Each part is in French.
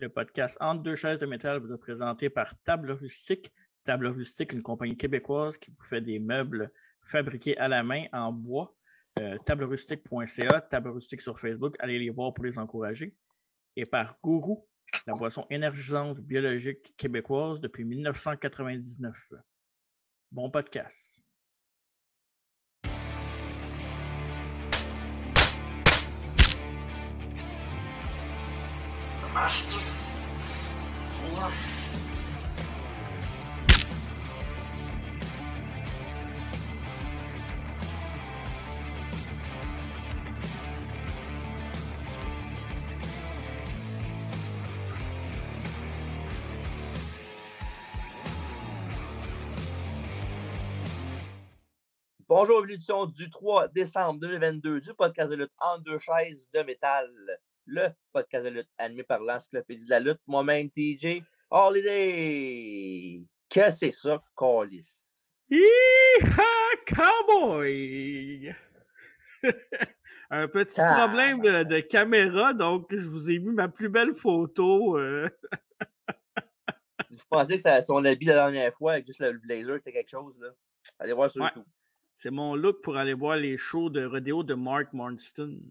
Le podcast Entre deux chaises de métal vous est présenté par Table Rustique. Table Rustique, une compagnie québécoise qui vous fait des meubles fabriqués à la main en bois. Tablerustique.ca, Table Rustique sur Facebook. Allez les voir pour les encourager. Et par Gourou, la boisson énergisante biologique québécoise depuis 1999. Bon podcast. Master. Or Bonjour, l'édition du 3 décembre 2022 du podcast de lutte Entre deux chaises de métal. Le podcast de lutte animé par l'Encyclopédie de la lutte. Moi-même, TJ Holiday. Que c'est ça, Callis? Hi-ha, cowboy! Un petit problème de caméra, donc je vous ai mis ma plus belle photo. Si vous pensez que c'est son habit la dernière fois avec juste le blazer, c'était quelque chose, là. Allez voir sur YouTube. C'est mon look pour aller voir les shows de rodéo de Mike Marston.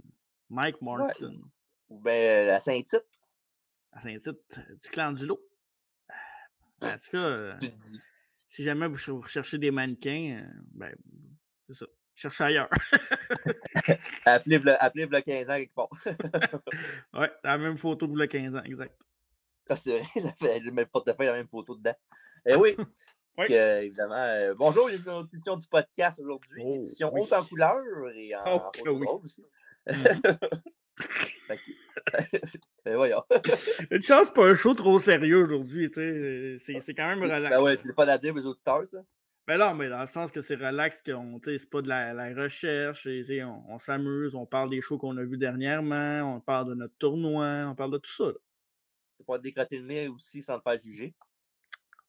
Ou bien la Saint-Tite. À Saint-Tite, du clan du lot. En tout cas, Tu te dis. si jamais vous recherchez des mannequins, ben, c'est ça. Cherchez ailleurs. Appelez le 15 ans quelque part. Ouais, la même photo que le 15 ans, exact. Ah, c'est vrai, ça fait le même portefeuille, la même photo dedans. Eh oui. Oui. Évidemment, bonjour, il y a une autre édition du podcast aujourd'hui, une édition oui. haute en couleur et en photo oui. drôle aussi. Voyons. Une chance, pas un show trop sérieux aujourd'hui, tu sais. C'est quand même relax. Ben ouais, c'est le fun à dire, les auditeurs, ça. Ben non, mais dans le sens que c'est relax, c'est pas de la recherche, et, on s'amuse, on parle des shows qu'on a vus dernièrement, on parle de notre tournoi, on parle de tout ça. Là. C'est pas décrotter le nez aussi sans te faire juger.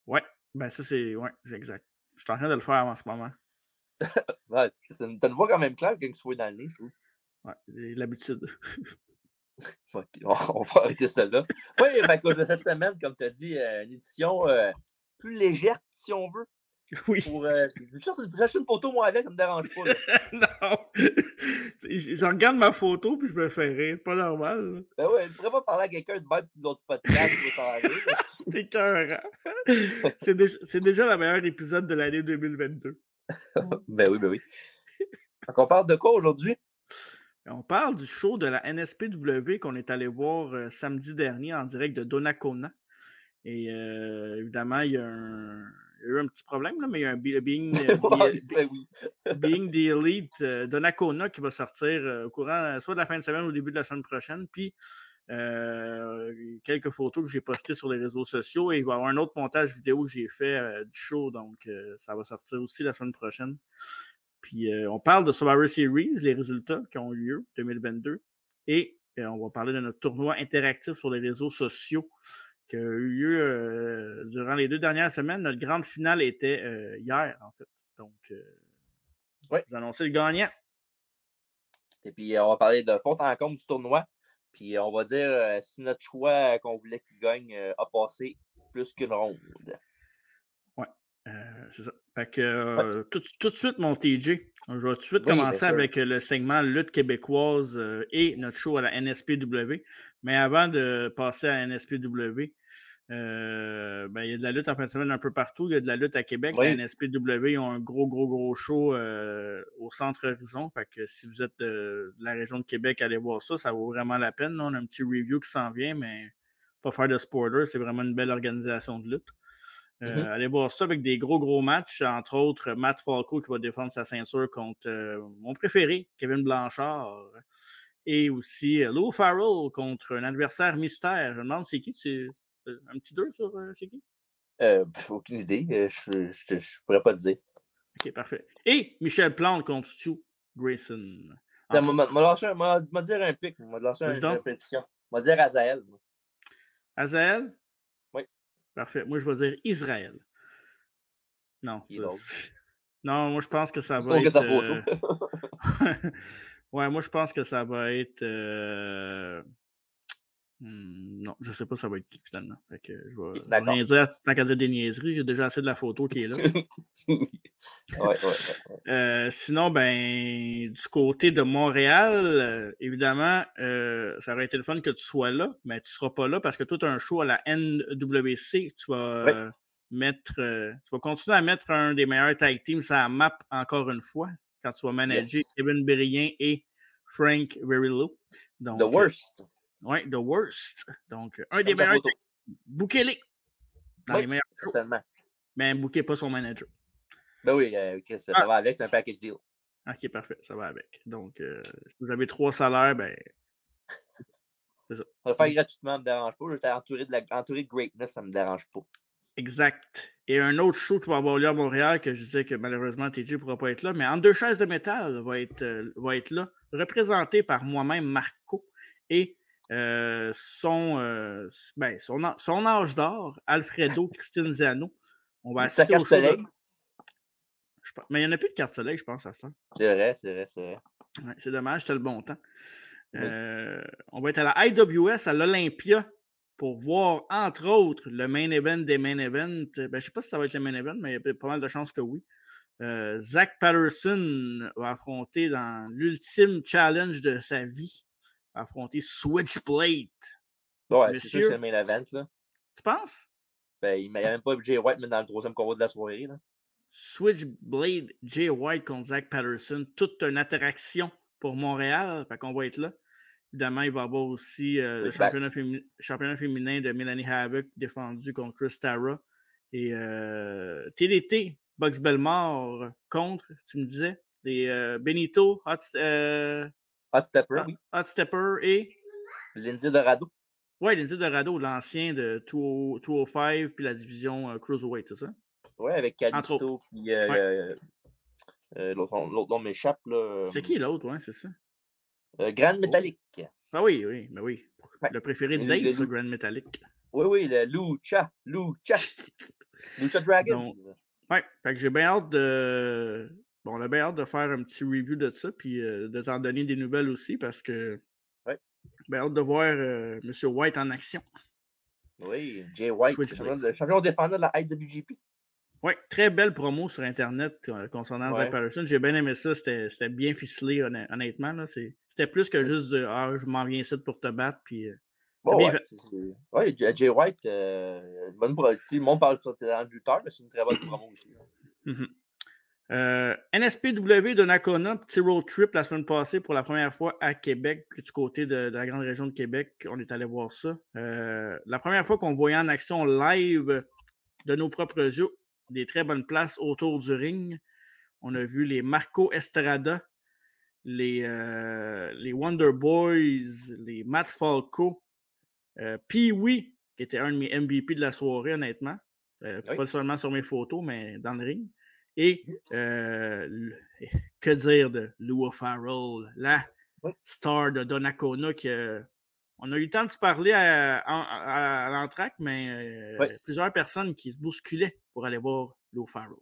Ouais, ben ça c'est exact. Je suis en train de le faire en ce moment. Ouais, t'as une voix quand même claire quand tu sois dans le nez, je trouve. Ouais, j'ai l'habitude. Okay, on va arrêter ça là. Oui, à cause de cette semaine, comme tu as dit, une édition plus légère, si on veut. Oui. Je cherche une photo, moi, avec, ça me dérange pas. Là. Non! Je regarde ma photo puis je me fais rire. C'est pas normal. Là. Ben ouais, je ne pourrais pas parler à quelqu'un de même d'autres podcasts. C'est écœurant. C'est déjà le meilleur épisode de l'année 2022. Ben oui. Donc, on parle de quoi aujourd'hui? On parle du show de la NSPW qu'on est allé voir samedi dernier en direct de Donnacona. Et évidemment, il y a eu un petit problème, là, mais il y a un Being the Elite Donnacona qui va sortir au courant soit de la fin de semaine ou au début de la semaine prochaine. Puis quelques photos que j'ai postées sur les réseaux sociaux et il va y avoir un autre montage vidéo que j'ai fait du show. Donc, ça va sortir aussi la semaine prochaine. Puis on parle de Survivor Series, les résultats qui ont eu lieu 2022. Et on va parler de notre tournoi interactif sur les réseaux sociaux qui a eu lieu durant les 2 dernières semaines. Notre grande finale était hier, en fait. Donc, vous annoncez le gagnant. Et puis, on va parler de fond en comble du tournoi. Puis, on va dire si notre choix qu'on voulait qu'il gagne a passé plus qu'une ronde. Ouais, c'est ça. Fait que tout de suite, mon TJ, je vais tout de suite commencer avec le segment lutte québécoise et notre show à la NSPW. Mais avant de passer à la NSPW, il y a de la lutte en fin de semaine un peu partout. Il y a de la lutte à Québec. La NSPW, ils ont un gros show au Centre Horizon. Fait que si vous êtes de la région de Québec, allez voir ça. Ça vaut vraiment la peine. Là. On a un petit review qui s'en vient, mais pas faire de spoiler. C'est vraiment une belle organisation de lutte. Allez voir ça avec des gros matchs, entre autres Matt Falco qui va défendre sa ceinture contre mon préféré, Kevin Blanchard, et aussi Lou Farrell contre un adversaire mystère. Je me demande c'est qui? Un petit 2 sur c'est qui? Aucune idée. Je pourrais pas te dire. Ok, parfait. Et Michel Plante contre Stu Grayson. M'a dire un pic. M'a lancé une pétition. M'a dire Azael. Azael? Oui. Parfait. Moi, je vais dire Israël. Non. Non, moi, je pense que ça va être... Ouais, moi, je pense que ça va être... Non, je sais pas ça va être qui finalement. Fait que je vais D'accord. rien dire tant qu'à dire des niaiseries. J'ai déjà assez de la photo qui est là. Ouais. Sinon, ben, du côté de Montréal, évidemment, ça aurait été le fun que tu sois là, mais tu seras pas là parce que toi, tu as un show à la NWC. Tu vas tu vas continuer à mettre un des meilleurs tag teams sur la map encore une fois quand tu vas manager Yes. Kevin Berrien et Frank Verillo. Donc, The worst. Oui, The Worst. Donc, un des Comme ta meilleurs. photo. Bouquez-les dans les Oui, meilleurs shows. certainement. Mais bouquez pas son manager. Ben oui, Chris, ça va avec, c'est un package deal. Ok, parfait, ça va avec. Donc, si vous avez 3 salaires, ben, c'est ça. On va le faire gratuitement, ça me dérange pas. J'étais entouré de greatness, ça me dérange pas. Exact. Et un autre show qui va avoir lieu à Montréal, que je disais que malheureusement TJ ne pourra pas être là, mais En deux chaises de métal va être là, représenté par moi-même, Marco, et son âge d'or, Alfredo Christine Zano. On va assister au show. Mais il n'y en a plus de carte soleil, je pense, à ça. C'est vrai. Ouais, c'est dommage, c'était le bon temps. Oui. On va être à la IWS à l'Olympia pour voir, entre autres, le main event des main events. Ben, je ne sais pas si ça va être le main event, mais il y a pas mal de chances que oui. Zach Patterson va affronter dans l'ultime challenge de sa vie, va affronter Switchblade. Ouais, c'est sûr que c'est le main event, là. Tu penses? Ben, il n'y a même pas Jay White, mais dans le troisième combat de la soirée, là. Switchblade, Jay White contre Zach Patterson, toute une interaction pour Montréal, fait qu'on va être là. Évidemment, il va y avoir aussi le championnat féminin de Melanie Havoc défendu contre Chris Tara. Et TDT, Bugs Belmore contre, tu me disais, les Benito, Hot Stepper, oui. Hot Stepper et Lindsay Dorado. Oui, Lindsay Dorado, l'ancien de 205 puis la division Cruiserweight, c'est ça? Oui, avec Calisto puis l'autre nom m'échappe, là. C'est qui l'autre, ouais, c'est ça? Grand Metallic. Ah oui. Ouais. Le préféré de Dave, c'est Grand Metallic. Oui, le Lucha Dragons. Ouais, fait que j'ai bien hâte de. Bon, on a bien hâte de faire un petit review de ça, puis de t'en donner des nouvelles aussi, parce que. Ouais. Bien hâte de voir M. White en action. Oui, Jay White, le champion défendant de la IWGP. Oui, très belle promo sur Internet concernant Zach Patterson. J'ai bien aimé ça. C'était bien ficelé, honnêtement. Là. C'était plus que juste je m'en viens ici pour te battre. Puis, bien fait. Oui, Jay White, bonne promo. Le monde parle sur le lutteur, mais c'est une très bonne promo aussi. NSPW de Nakona, petit road trip la semaine passée pour la première fois à Québec, du côté de la grande région de Québec. On est allé voir ça. La première fois qu'on voyait en action live de nos propres yeux des très bonnes places autour du ring. On a vu les Marco Estrada, les Wonder Boys, les Matt Falco, Pee-Wee, qui était un de mes MVP de la soirée, honnêtement. Pas seulement sur mes photos, mais dans le ring. Et que dire de Lou Farrell, la star de Donnacona qui on a eu le temps de se parler à l'entraque, mais plusieurs personnes qui se bousculaient pour aller voir Lou Farrell.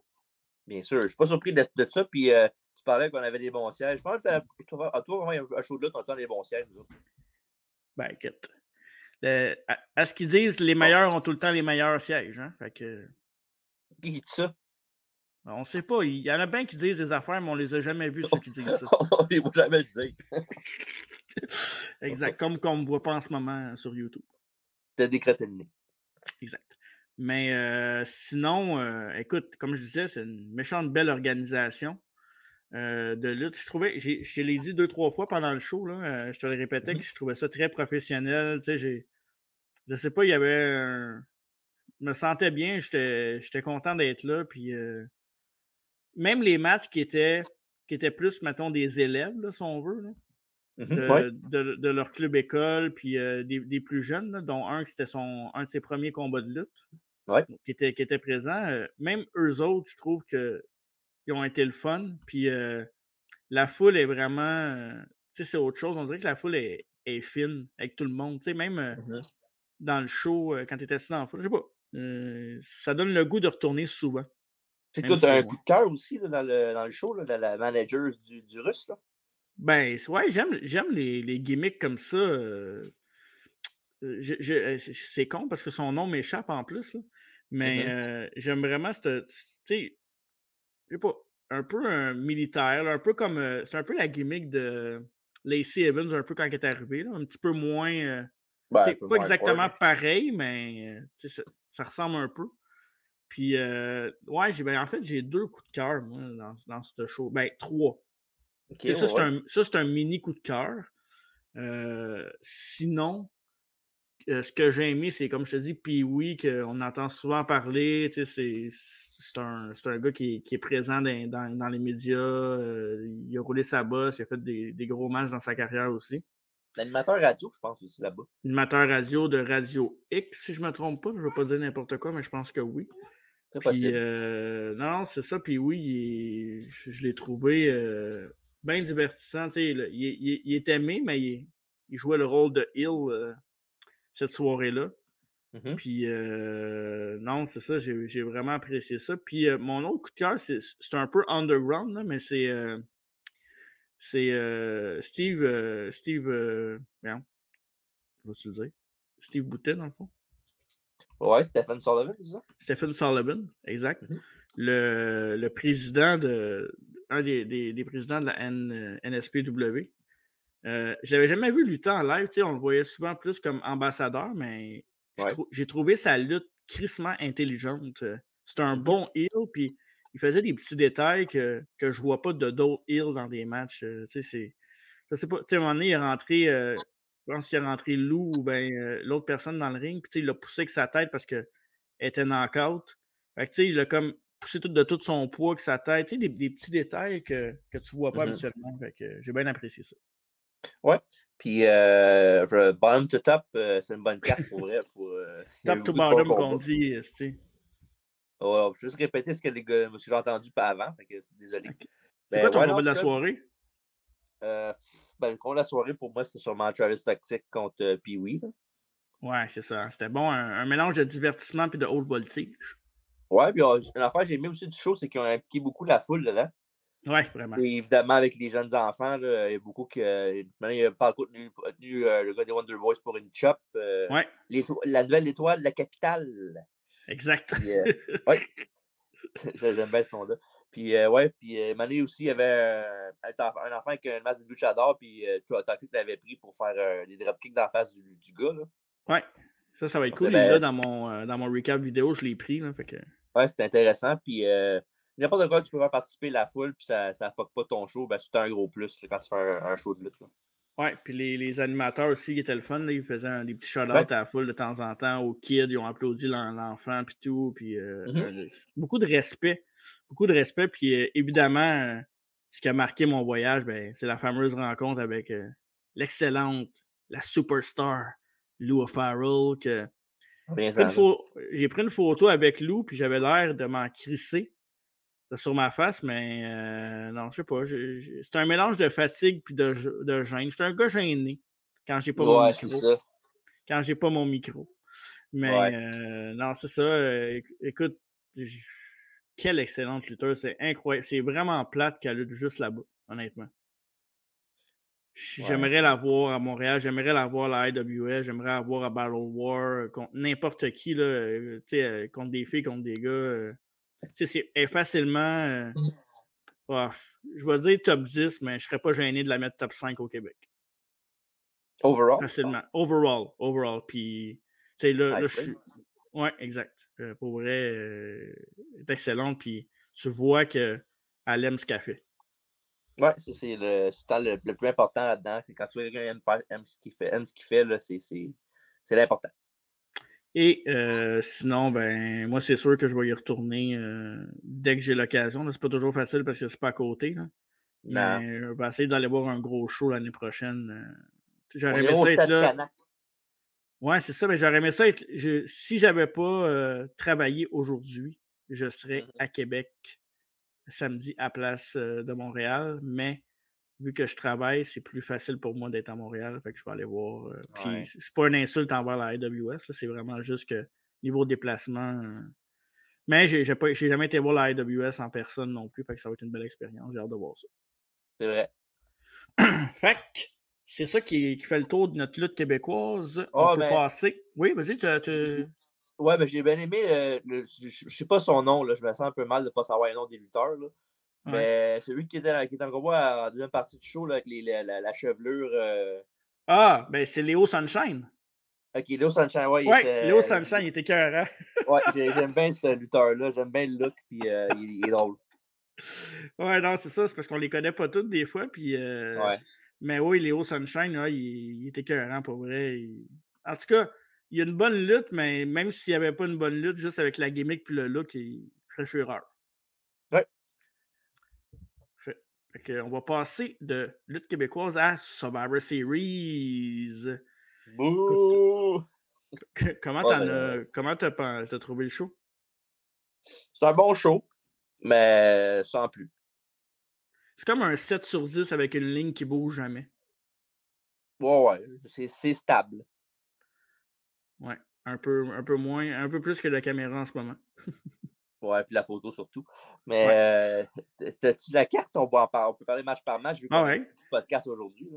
Bien sûr, je ne suis pas surpris de ça. Puis tu parlais qu'on avait des bons sièges. Je pense que à toi, un show de lutte, on a des bons sièges. Nous autres. Ben, écoute. À ce qu'ils disent, les meilleurs ont tout le temps les meilleurs sièges. Hein? Fait que... Qui dit ça? On ne sait pas. Il y en a bien qui disent des affaires, mais on ne les a jamais vus, ceux qui disent ça. On ne les voit jamais le dire. Exact. Comme qu'on ne me voit pas en ce moment sur YouTube. T'as décrété le nez. Exact. Mais sinon, écoute, comme je disais, c'est une méchante belle organisation de lutte. Je trouvais, je l'ai dit 2-3 fois pendant le show, là, je te le répétais, que je trouvais ça très professionnel. Tu sais, je sais pas, il y avait je me sentais bien, j'étais content d'être là. Puis même les matchs qui étaient plus, mettons, des élèves, là, si on veut, là, de leur club école, puis des plus jeunes, là, dont un qui c'était un de ses premiers combats de lutte, qui était présent. Même eux autres, je trouve qu'ils ont été le fun. Puis la foule est vraiment... tu sais, c'est autre chose. On dirait que la foule est fine avec tout le monde. Tu sais, même dans le show, quand tu étais assis dans la foule, je sais pas. Ça donne le goût de retourner souvent. C'est toi, t'as un coup de cœur aussi là, dans le show, là, de la manager du Russe, là? Ben, ouais, j'aime les gimmicks comme ça. c'est con parce que son nom m'échappe en plus, là. Mais j'aime vraiment tu sais, je sais pas, un peu un militaire, là, un peu comme. C'est un peu la gimmick de Lacey Evans, un peu quand elle est arrivée, là, un petit peu moins. Ben, Tu un sais, peu pas moins hardcore, exactement là. pareil, mais tu sais, ça ressemble un peu. Puis, ouais, en fait, j'ai 2 coups de cœur, moi, dans ce show. Ben, 3. OK, Tu sais, ça, ouais. c'est un mini coup de cœur. Sinon, ce que j'ai aimé, c'est comme je te dis, Pee-wee, qu'on entend souvent parler. Tu sais, c'est un gars qui est présent dans les médias. Il a roulé sa bosse, il a fait des gros matchs dans sa carrière aussi. L'animateur radio, je pense aussi là-bas. Animateur radio de Radio X, si je ne me trompe pas. Je ne veux pas dire n'importe quoi, mais je pense que oui. Très Puis, possible. non, c'est ça. Puis oui, je l'ai trouvé bien divertissant. Tu sais, il est aimé, mais il jouait le rôle de Hill cette soirée-là. Mhm. Puis, non, c'est ça, j'ai vraiment apprécié ça. Puis, mon autre coup de cœur, c'est un peu underground, là, mais c'est Steve. Merde, je vais le dire. Steve Boutin, dans le fond. Ouais, Stephen Sullivan, c'est ça? Stephen Sullivan, exact. Mhm. Le président un des présidents de la NSPW. Je l'avais jamais vu lutter en live, tu sais, on le voyait souvent plus comme ambassadeur, mais Ouais. j'ai trouvé sa lutte crissement intelligente. C'était un Mhm. bon heel, puis il faisait des petits détails que je vois pas de d'autres heels dans des matchs. Tu sais, je sais pas, tu sais, à un moment donné, il est rentré, je pense qu'il est rentré Lou ou ben l'autre personne dans le ring, puis tu sais, il l'a poussé avec sa tête parce qu'elle était knock-out. Fait que, tu sais, il a comme poussé de tout son poids avec sa tête. Tu sais, des petits détails que tu vois pas Mhm. habituellement. Fait que j'ai bien apprécié ça. Ouais. Puis, bottom to top, c'est une bonne carte pour vrai. Il y a Top to beaucoup de bons bottom qu'on combats. dit, tu sais. Ouais, je vais juste répéter ce que j'ai entendu pas avant. Fait que, désolé. Ok. C'est quoi Ben, ton ouais, combat non, de la c'est ça. soirée? Ben, le combat de la soirée, pour moi, c'est sûrement Travis Toxic contre Pee-wee. Ouais, c'est ça. C'était bon, un mélange de divertissement et de haute voltige. Ouais, puis une affaire que j'ai aimé aussi du show, c'est qu'ils ont impliqué beaucoup la foule dedans. Ouais, vraiment. Et évidemment, avec les jeunes enfants, là, il y a beaucoup qui. Maintenant, il y a Falco tenu le gars des Wonder Boys pour une chop. Ouais, La nouvelle étoile de la capitale. exact. Puis, ouais, j'aime bien ce nom-là. Puis, ouais, puis Mané aussi, il y avait un enfant avec un masque de luchador, puis Toxic l'avait pris pour faire des dropkicks dans la face du gars. Là. Ouais, ça va être Donc, cool. Il est là dans mon recap vidéo, je l'ai pris. Là, fait que... ouais, c'était intéressant. Puis, n'importe quoi, tu peux faire participer la foule, puis ça ne fuck pas ton show. Ben, c'est un gros plus là, quand tu fais un show de lutte. Là. Ouais, puis les animateurs aussi, qui étaient le fun. Là, ils faisaient des petits shout-outs Ouais. à la foule de temps en temps, aux kids. Ils ont applaudi l'enfant, puis tout. Puis, beaucoup de respect. Beaucoup de respect. Puis, évidemment, ce qui a marqué mon voyage, ben, c'est la fameuse rencontre avec l'excellente, la superstar, Lou Farrell. J'ai pris une photo avec Lou, puis j'avais l'air de m'en crisser sur ma face, mais non, je sais pas. C'est un mélange de fatigue puis de gêne. Je suis un gars gêné quand j'ai pas mon Ouais, c'est micro. ça. Quand j'ai pas mon micro. Mais Ouais. non, c'est ça. Écoute, quelle excellente lutteuse. C'est incroyable. C'est vraiment plate qu'elle lutte juste là-bas, honnêtement. J'aimerais la voir à Montréal, j'aimerais la voir à la IWS, j'aimerais la voir à Battle War, contre n'importe qui, là, contre des filles, contre des gars. Elle est facilement. Je vais dire top 10, mais je serais pas gêné de la mettre top 5 au Québec. Overall? Facilement. Overall. Puis, là, je suis. Praise. Ouais, exact. Pour vrai, elle est excellente. Puis, tu vois qu'elle aime ce qu'elle fait. Ouais, ça, c'est le plus important là-dedans. C'est quand tu vois quelqu'un aime ce qu'il fait, là, c'est l'important. Et sinon, ben, moi, c'est sûr que je vais y retourner dès que j'ai l'occasion. C'est pas toujours facile parce que c'est pas à côté. Là. Non. Mais je vais essayer d'aller voir un gros show l'année prochaine. J'aurais On aimé ira au ça être Stade là. Canac. Ouais, c'est ça, mais j'aurais aimé ça être. Si j'avais pas travaillé aujourd'hui, je serais à Québec samedi à place de Montréal. Mais vu que je travaille, c'est plus facile pour moi d'être à Montréal. Fait que je vais aller voir. Puis Ouais. c'est pas une insulte envers la AWS, c'est vraiment juste que niveau déplacement. Mais j'ai jamais été voir la AWS en personne non plus. Fait que ça va être une belle expérience. J'ai hâte de voir ça. C'est vrai. Fait que c'est ça qui fait le tour de notre lutte québécoise. On Ah, peut ben, passer. Oui, vas-y, ouais, mais j'ai bien aimé, je sais pas son nom, là, je me sens un peu mal de pas savoir le nom des lutteurs, là. Ouais. Mais celui qui était en combat à la deuxième partie du show, là, avec la chevelure. Ah, ben c'est Léo Sunshine. Ok, Léo Sunshine, ouais, il Ouais, Léo était. Sunshine, il était écœurant. Ouais, j'aime bien ce lutteur-là, j'aime bien le look, puis il est drôle. Ouais, non, c'est ça, c'est parce qu'on les connaît pas toutes des fois. Puis, Ouais. mais oui, Léo Sunshine, là, il était écœurant pour vrai. En tout cas, il y a une bonne lutte, mais même s'il n'y avait pas une bonne lutte, juste avec la gimmick puis le look, il ferait fureur. Ouais. On va passer de lutte québécoise à Survivor Series. Bouh! Comment Ouais, t'as trouvé le show? c'est un bon show, mais sans plus. C'est comme un 7 sur 10 avec une ligne qui bouge jamais. Ouais, c'est stable. Ouais, un peu moins, un peu plus que la caméra en ce moment. Ouais, puis la photo surtout. Ouais. Mais t'as-tu la carte? On peut parler match par match vu qu'on a Ouais. un petit podcast aujourd'hui.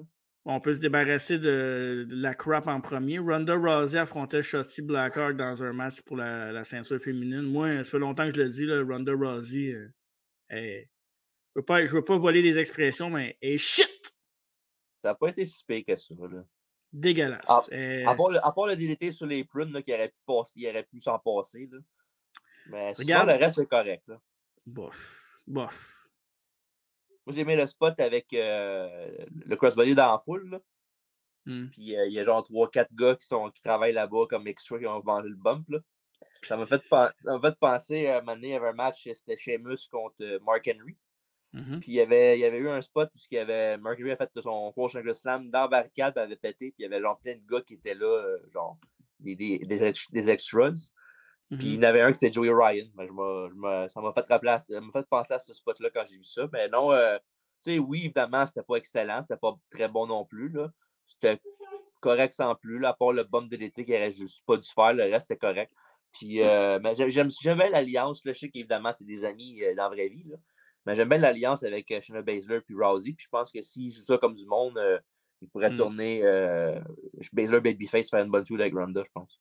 On peut se débarrasser de la crap en premier. Ronda Rousey affrontait Shotzi Blackheart dans un match pour la ceinture féminine. Moi, ça fait longtemps que je le dis, là, Ronda Rousey, je veux pas voler des expressions, mais elle est shit! Ça n'a pas été si pire que ça. Là. Dégueulasse. À part le DDT sur les prunes, là, il aurait pu s'en passer. Là. Mais sinon, Regarde. le reste, c'est correct. Là. Bof. Moi, j'ai aimé le spot avec le crossbody dans la foule. Là. Puis il y a genre 3-4 gars qui travaillent là-bas comme extra qui ont vendu le bump. Là. Ça m'a fait penser à un moment donné, il y avait un match, c'était Sheamus contre Mark Henry. Puis il y avait eu un spot où Mark Henry a fait son prochain Slam dans la barricade, puis avait pété, puis il y avait genre plein de gars qui étaient là, genre des extras. Puis il y en avait un qui c'était Joey Ryan. Ça m'a fait penser à ce spot-là quand j'ai vu ça. Mais non, tu sais, oui, évidemment, c'était pas excellent, c'était pas très bon non plus. Là. C'était correct sans plus, là, à part le bump de l'été qui aurait juste pas dû se faire, le reste était correct. Puis mais j'aime bien l'alliance. Je sais qu'évidemment, c'est des amis dans la vraie vie. Là. Mais j'aime bien l'alliance avec Shayna Baszler puis Rousey. Puis je pense que s'ils jouent ça comme du monde, ils pourraient tourner Baszler Babyface faire une bonne feud avec Ronda, je pense.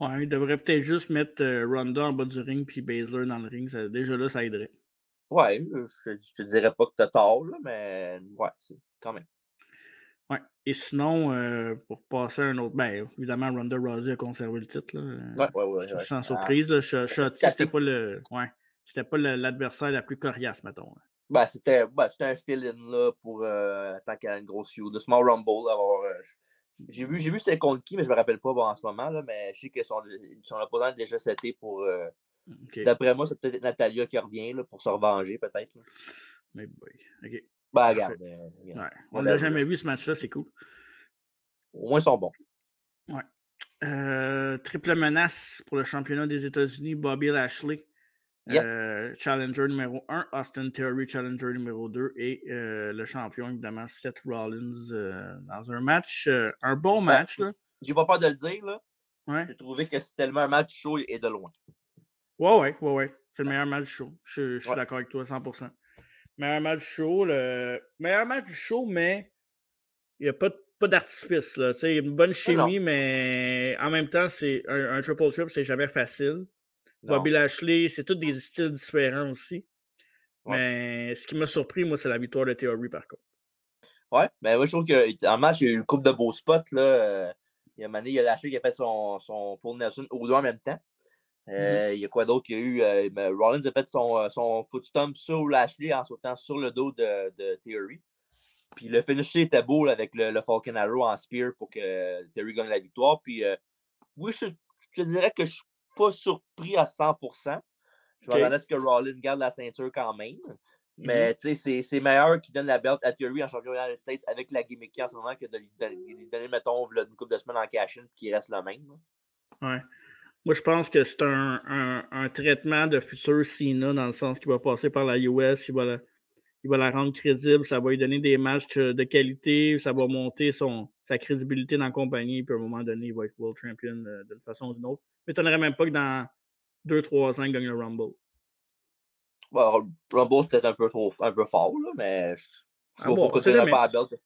Ouais, il devrait peut-être juste mettre Ronda en bas du ring puis Baszler dans le ring. Déjà là, ça aiderait. Ouais, je te dirais pas que t'as tort, là, mais ouais, c'est quand même. Ouais. Et sinon, pour passer à un autre. Ben, évidemment, Ronda Rousey a conservé le titre. Là, Ouais. sans surprise. Shotzi, c'était pas c'était pas l'adversaire la plus coriace, mettons. Ben, c'était un fill-in là, pour tant qu'il y a une grosse feud. De Small Rumble. J'ai vu c'est contre qui, mais je me rappelle pas en ce moment. Là, mais je sais que son opposant est déjà seté pour. Okay. D'après moi, c'est peut-être Natalia qui revient là, pour se revenger, peut-être. Mais boy. OK. Ben, regarde. Ouais. On l'a jamais vu ce match-là, c'est cool. Au moins, ils sont bons. Ouais. Triple menace pour le championnat des États-Unis, Bobby Lashley. Yep. Challenger numéro 1, Austin Theory, Challenger numéro 2 et le champion, évidemment, Seth Rollins dans un match, un bon match. Là. J'ai pas peur de le dire. Là. Ouais. J'ai trouvé que c'était tellement un match chaud et de loin. Ouais. C'est le meilleur match du show. Je suis d'accord avec toi, 100%. Meilleur match du show. Meilleur match du show, mais il n'y a pas d'artifice. Il y a une bonne chimie, mais en même temps, c'est un triple-triple, c'est jamais facile. Non. Bobby Lashley, c'est tous des styles différents aussi. Ouais. Mais ce qui m'a surpris, moi, c'est la victoire de Theory, par contre. Ouais, mais moi, je trouve qu'en match, il y a eu une couple de beaux spots. Là. Il y a Mané, il y a Lashley qui a fait son Paul Nelson aux deux en même temps. Il y a quoi d'autre qu'il y a eu? Rollins a fait son foot stomp sur Lashley en sautant sur le dos de Theory. Puis le finisher était beau là, avec le Falcon Arrow en spear pour que Theory gagne la victoire. Puis oui, je te dirais que je ne suis pas surpris à 100%. Je m'attendais à ce que Rollins garde la ceinture quand même. Mais tu sais, c'est meilleur qu'il donne la belt à Theory en champion des States avec la gimmick en ce moment que de lui donner, mettons, une couple de semaines en cash-in et qu'il reste le même. Là. Ouais. Moi, je pense que c'est un traitement de futur Cena dans le sens qu'il va passer par la US, il va la rendre crédible, ça va lui donner des matchs de qualité, ça va monter sa crédibilité dans la compagnie, puis à un moment donné, il va être World Champion d'une façon ou d'une autre. Mais tu n'aurais même pas que dans 2-3 ans, il gagne le Rumble. Bon, Rumble, c'est peut-être un peu fort, là, mais je vois pas que tu n'aurais pas la belt.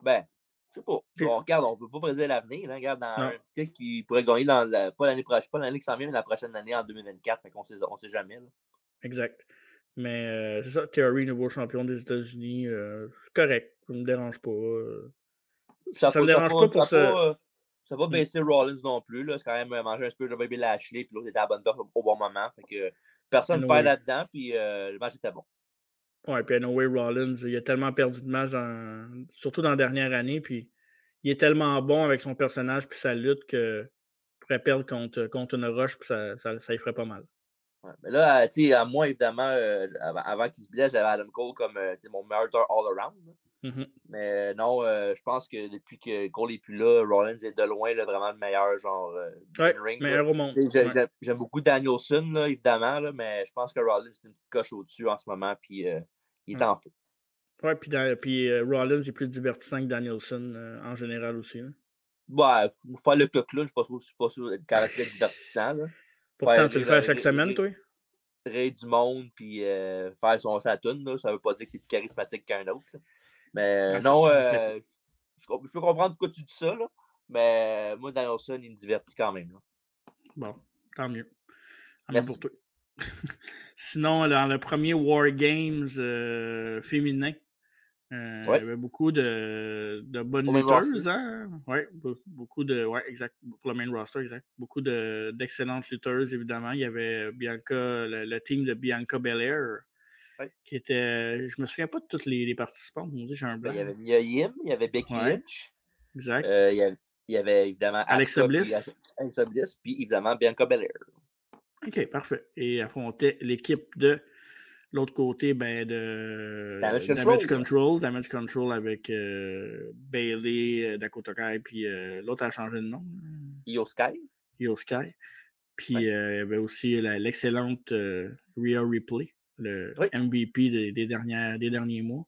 Ben, Je sais pas. Puis- Bon, regarde, on peut pas prédire l'avenir. Là. Regarde, Non. peut-être qu'il pourrait gagner pas l'année prochaine, pas l'année qui s'en vient, mais la prochaine année en 2024. Fait qu'on sait jamais. Là. Exact. Mais c'est ça, Theory, nouveau champion des États-Unis, c'est correct. Ça me dérange pas. Ça me dérange pas pour ça. Ça va baisser Rollins non plus. Là. C'est quand même manger un peu de Baby Lashley, puis l'autre était à la bonne place au bon moment. Fait que personne ne perd là-dedans, puis le match était bon. Ouais, puis anyway, Rollins, il a tellement perdu de matchs, surtout dans la dernière année, puis il est tellement bon avec son personnage puis sa lutte qu'il pourrait perdre contre une roche, puis ça y ferait pas mal. Ouais, mais là, tu sais, à moi, évidemment, avant qu'il se blesse, j'avais Adam Cole comme mon meilleur lutteur all-around. Mm-hmm. Mais non, je pense que depuis que Cole n'est plus là, Rollins est de loin là, vraiment le meilleur genre ring. Meilleur au monde. J'aime beaucoup Danielson, là, évidemment, là, mais je pense que Rollins est une petite coche au-dessus en ce moment, puis il est en feu. Ouais, puis Rollins est plus divertissant que Danielson en général aussi. Là. Ouais, faire le clown, je suis pas sûr d'être divertissant. Là. Pourtant, tu le fais à chaque semaine, toi? Rire du monde, puis faire sa toune, là, ça veut pas dire qu'il est plus charismatique qu'un autre. Là. Mais non, je peux comprendre pourquoi tu dis ça, là, mais moi, Danielson, il me divertit quand même. Là. Bon, tant mieux. Merci. Pour toi. Sinon, dans le premier War Games féminin, il y avait beaucoup de bonnes lutteuses. Hein? Ouais, beaucoup de. Ouais, exact. Pour le main roster, exact. Beaucoup d'excellentes lutteuses, évidemment. Il y avait Bianca, le team de Bianca Belair. Ouais. Qui était. Je me souviens pas de tous les participants. On dit j'ai un blanc. Il y avait Mia Yim, il y avait Becky Lynch. Exact. Il y avait évidemment Alexa Bliss. Alexa Bliss, puis évidemment Bianca Belair. OK, parfait. Et affrontait l'équipe de l'autre côté, de Damage Control avec Bayley, Dakota Kai, puis l'autre a changé de nom. Io Sky. Puis il y avait aussi l'excellente Rhea Ripley, le MVP des derniers mois.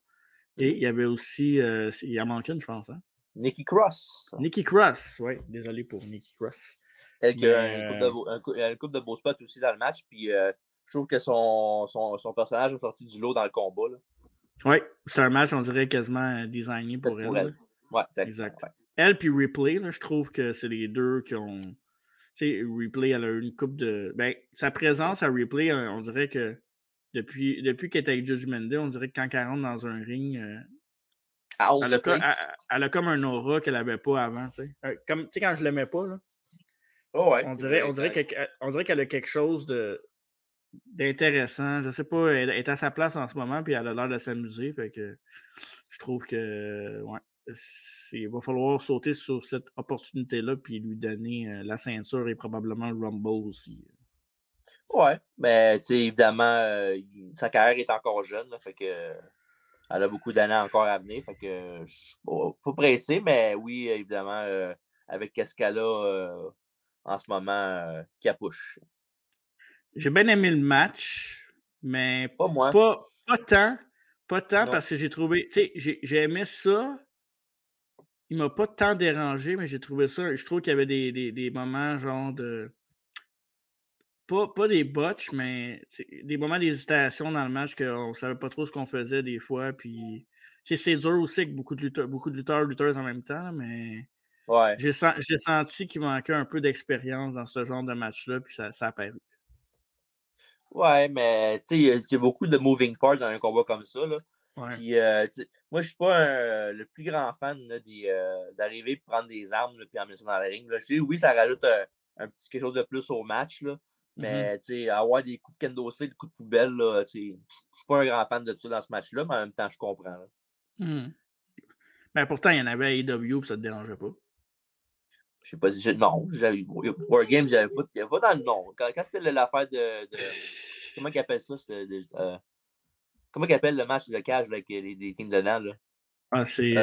Et il y avait aussi, il en manque une, je pense. Hein? Nikki Cross, oui. Désolé pour Nikki Cross. Elle qui a une couple de beaux spots aussi dans le match. Puis je trouve que son personnage est sorti du lot dans le combat. Là. Oui, c'est un match, on dirait, quasiment designé pour elle. Oui, exact. Ouais. Elle puis Ripley, là, je trouve que c'est les deux qui ont. Tu sais, Ripley, elle a eu une coupe de. Ben, sa présence à Ripley, on dirait que depuis qu'elle est avec Judgment Day, on dirait que quand elle rentre dans un ring. Elle a comme un aura qu'elle n'avait pas avant. Tu sais, quand je l'aimais pas, là. Oh ouais, on dirait qu'elle a quelque chose d'intéressant. Je sais pas, elle est à sa place en ce moment, puis elle a l'air de s'amuser. Fait que je trouve que il va falloir sauter sur cette opportunité-là, puis lui donner la ceinture et probablement le Rumble aussi. Ouais, mais tu sais, évidemment, sa carrière est encore jeune, là, fait que elle a beaucoup d'années encore à venir. Fait que je suis pas pressé, mais oui, évidemment, avec ce qu'elle a en ce moment, capuche. J'ai bien aimé le match, mais pas moi. Pas tant parce que j'ai trouvé. Tu sais, j'ai aimé ça. Il m'a pas tant dérangé, mais j'ai trouvé ça. Je trouve qu'il y avait des moments genre de. Pas des botches, mais des moments d'hésitation dans le match qu'on savait pas trop ce qu'on faisait des fois. Puis c'est dur aussi avec beaucoup de lutteuses en même temps, mais ouais. j'ai senti qu'il manquait un peu d'expérience dans ce genre de match-là, puis ça a paru. Ouais, mais tu sais, il y a beaucoup de moving parts dans un combat comme ça. Là. Ouais. Puis, moi, je suis pas le plus grand fan d'arriver et prendre des armes et emmener ça dans le ring. Là. Je sais, oui, ça rajoute un petit quelque chose de plus au match. Là. Mais avoir des coups de kendo stick, des coups de poubelle, je suis pas un grand fan de ça dans ce match-là, mais en même temps, je comprends. Ben, pourtant, il y en avait à AEW et ça te dérangeait pas. Je sais pas si non, War Games, il n'y avait pas dans le nom. Quand c'était l'affaire de comment ils appellent ça? Comment ils appellent le match de cage avec les teams dedans? Là? Ah, c'est.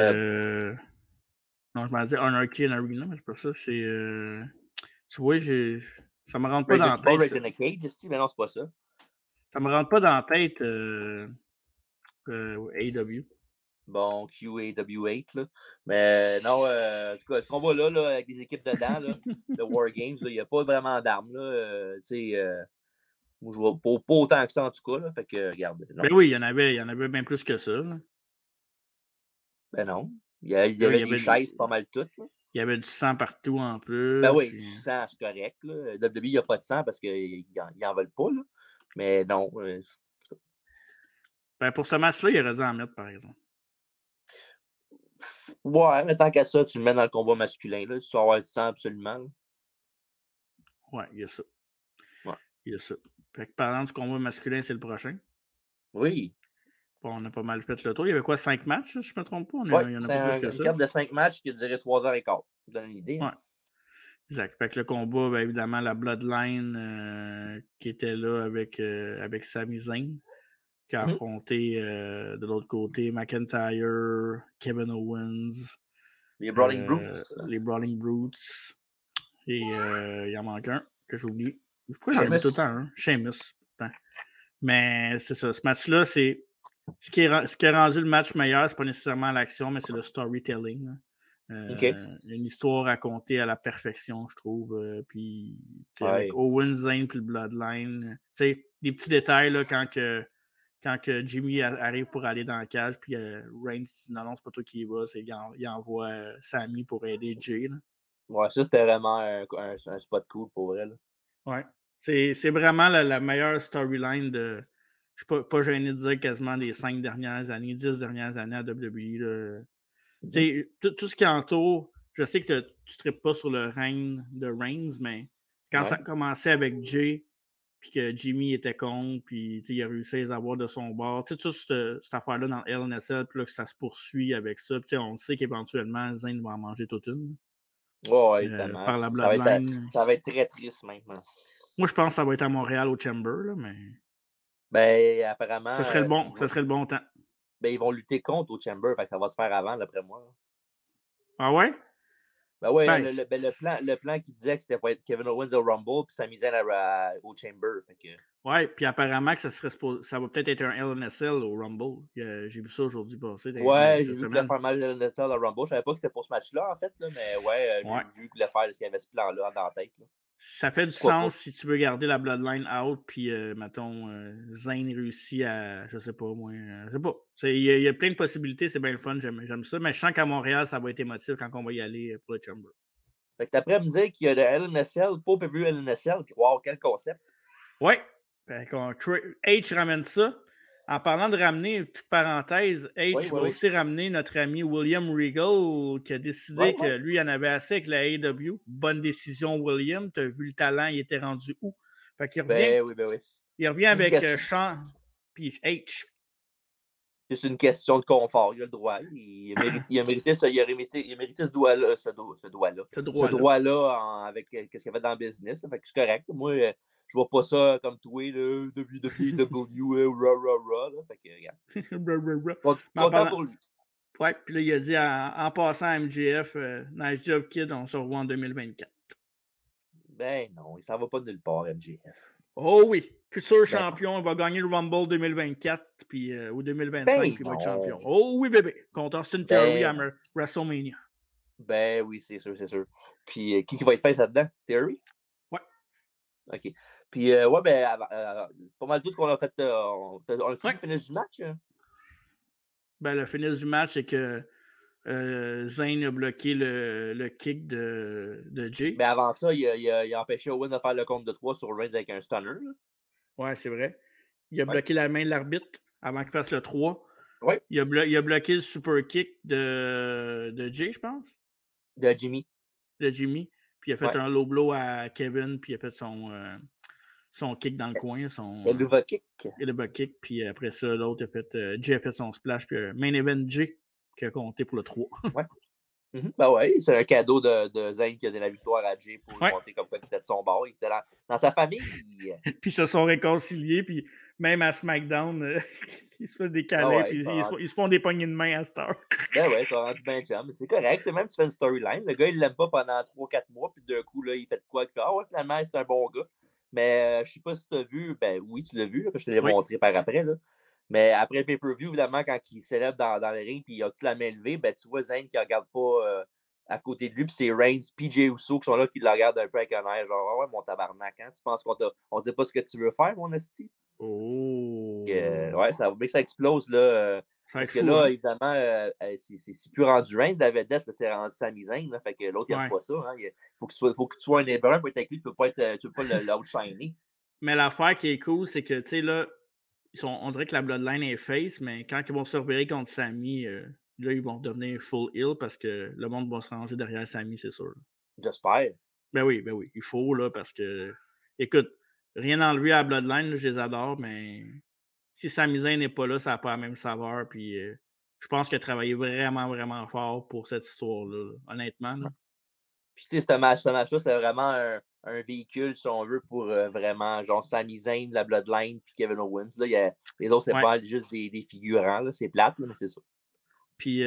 Non, je m'en dis Anarchy and Arena, mais c'est pas ça. C'est. Tu vois, ça me rentre pas dans la tête. Rage in a Cage, mais non, c'est pas ça. Ça me rentre pas dans la tête AEW. Bon, QAW8, là. Mais non, en tout cas, ce combat-là, avec les équipes dedans, là, le War Games, il n'y a pas vraiment d'armes, là. Tu sais, moi, je vois pas autant que ça, en tout cas, là. Fait que, regarde. Ben oui, il y en avait bien plus que ça, là. Ben non. Il y avait des chaises pas mal toutes. Là. Il y avait du sang partout en plus. Ben oui, puis... du sang, c'est correct. Là. WWE, il n'y a pas de sang parce qu'ils n'en veulent pas. Là. Mais non. Ben pour ce match-là, il aurait dû en mettre, par exemple. Ouais, mais tant qu'à ça, tu le mets dans le combat masculin. Là, tu vas avoir du sang absolument. Là. Ouais, il y a ça. Ouais. Il y a ça. Fait que parlant du combat masculin, c'est le prochain. Oui. Bon, on a pas mal fait le tour. Il y avait quoi, 5 matchs, si je ne me trompe pas? Il y en a pas plus que ça. Une carte de 5 matchs qui a duré 3h15. Ça vous donne une idée. Hein? Ouais. Exact. Fait que le combat, ben, évidemment, la Bloodline qui était là avec Sami Zayn, qui a affronté de l'autre côté McIntyre, Kevin Owens. Les Brawling Brutes. Les Brawling Brutes. Et il en manque un que j'ai oublié. Pourquoi j'en ai tout le temps un? Sheamus. Pourtant. Mais c'est ça. Ce match-là, c'est. Ce qui a rendu le match meilleur, c'est pas nécessairement l'action, mais c'est le storytelling. Une histoire racontée à la perfection, je trouve. Puis avec Owen, Zayn puis le Bloodline. Des petits détails là, quand que Jimmy arrive pour aller dans la cage, puis Reigns dit non, c'est pas toi qui y vas, il envoie Sami pour aider Jay. Là. Ouais, ça c'était vraiment un spot cool pour vrai. Là. Ouais. C'est vraiment la meilleure storyline de. Je suis pas gêné de dire quasiment des 5 dernières années, 10 dernières années à WWE. Tout ce qui entoure, je sais que tu ne tripes pas sur le règne de Reigns, mais quand ça a commencé avec Jay, puis que Jimmy était con, puis il a réussi à les avoir de son bord, toute cette affaire-là dans LNSL, puis là que ça se poursuit avec ça, on sait qu'éventuellement, Zayn va en manger toute une. Ouais, évidemment. Par la Bloodline. Ça va être très triste maintenant. Moi, je pense que ça va être à Montréal au Chamber, là, mais. Ben, apparemment. Ça serait le bon temps. Ben, ils vont lutter contre au Chamber, fait que ça va se faire avant, d'après moi. Ah ouais? Ben ouais, le plan qui disait que c'était pour être Kevin Owens au Rumble, puis Sami Zayn au Chamber. Fait que... Ouais, puis apparemment que ça va peut-être être un LNSL au Rumble. J'ai vu ça aujourd'hui passer. Ouais, j'ai vu qu'il voulait faire mal LNSL au Rumble. Je savais pas que c'était pour ce match-là, en fait, là, mais ouais, j'ai vu qu'il voulait faire s'il y avait ce plan-là dans la tête. Là. Ça fait du sens si tu veux garder la Bloodline out, puis, mettons, Zayn réussit à, je sais pas, moi, je sais pas. Il y a plein de possibilités, c'est bien le fun, j'aime ça, mais je sens qu'à Montréal, ça va être émotif quand on va y aller pour le Chamber. Fait que t'es prêt à me dire qu'il y a le LNSL, pas PPV LNSL, wow, quel concept! Ouais, H ramène ça. En parlant de ramener, une petite parenthèse, H va aussi ramener notre ami William Regal qui a décidé que lui, il en avait assez avec la AEW. Bonne décision, William. Tu as vu le talent, il était rendu où? Fait qu'il revient. Il revient avec Sean puis H. C'est une question de confort, il a le droit. Il a mérité ce droit-là. Ce droit-là avec ce qu'il a fait dans le business. Fait que c'est correct. Moi, je vois pas ça comme toi, WWE, rah. Fait que, regarde. Content pour lui. Ouais, puis là, il a dit en passant à MJF, Nice Job Kid, on se revoit en 2024. Ben non, il s'en va pas de nulle part, MJF. Oh oui, futur champion, il va gagner le Rumble 2024 puis, ou 2025, puis il va être champion. Oh oui, bébé, contre Austin Theory à WrestleMania. Ben oui, c'est sûr. Puis qui va être fait là-dedans? Theory? Ouais. OK. Puis, ouais, ben, pas mal tout qu'on a fait. On a fait le finish du match? Ben, le finish du match, c'est que Zayn a bloqué le kick de Jay. Mais avant ça, il a empêché Owen de faire le compte de 3 sur Reigns avec un stunner. Là. Ouais, c'est vrai. Il a bloqué la main de l'arbitre avant qu'il fasse le 3. Ouais. Il a bloqué le super kick de Jay, je pense. De Jimmy. Puis il a fait un low blow à Kevin, puis il a fait son kick dans le coin. Le Luva kick. Le Luva kick. Puis après ça, l'autre a fait. Jay a fait son splash. Puis main event Jay qui a compté pour le 3. Ouais. Ben ouais, c'est un cadeau de Zayn qui a donné la victoire à Jay pour monter comme quoi il était de son bord. Il était dans sa famille. Puis ils se sont réconciliés. Puis même à SmackDown, ils se font des câlins. Puis ils se font des poignées de main à cette heure. Ben ouais, ça rendu bien chum. Mais c'est correct. C'est même tu fais une storyline. Le gars, il l'aime pas pendant 3-4 mois. Puis d'un coup, là, il fait quoi? Ah ouais, finalement, c'est un bon gars. Mais je sais pas si tu as vu. Ben oui, tu l'as vu. Là, je te l'ai montré par après. Là. Mais après le pay-per-view, évidemment, quand il célèbre dans le ring puis il a toute la main levée, ben, tu vois Zayn qui ne regarde pas à côté de lui. Puis c'est Reigns, PJ Uso qui sont là, qui le regardent un peu avec un air. Genre, ouais, mon tabarnak, hein, tu penses qu'on ne dit pas ce que tu veux faire, mon esti? Oh! Ouais, ça va bien que ça explose, là. Ça va Parce être que fou, là, hein? évidemment, c'est plus rendu Reigns, la vedette, là, c'est rendu Sami Zayn, là. Fait que l'autre, il n'aime Ouais. pas ça. Hein. Faut que tu sois un neighbor pour être avec lui, tu peux pas l'outshiner. Mais l'affaire qui est cool, c'est que, tu sais, là, on dirait que la Bloodline est face, mais quand ils vont se repérer contre Sami, là, ils vont devenir full heel parce que le monde va se ranger derrière Sami, c'est sûr. J'espère. Ben oui, il faut, là, parce que, écoute, rien enlevé à la Bloodline, là, je les adore, mais si Sami Zayn n'est pas là, ça n'a pas la même saveur, puis je pense qu'il a travaillé vraiment, vraiment fort pour cette histoire-là, là, honnêtement, là. Puis, tu sais, ce match-là, c'est vraiment un véhicule, si on veut, pour vraiment, genre, Sami Zayn, la Bloodline, puis Kevin Owens. Là, les autres, c'est Ouais. pas juste des figurants, là. C'est plate, là, mais c'est ça. Puis,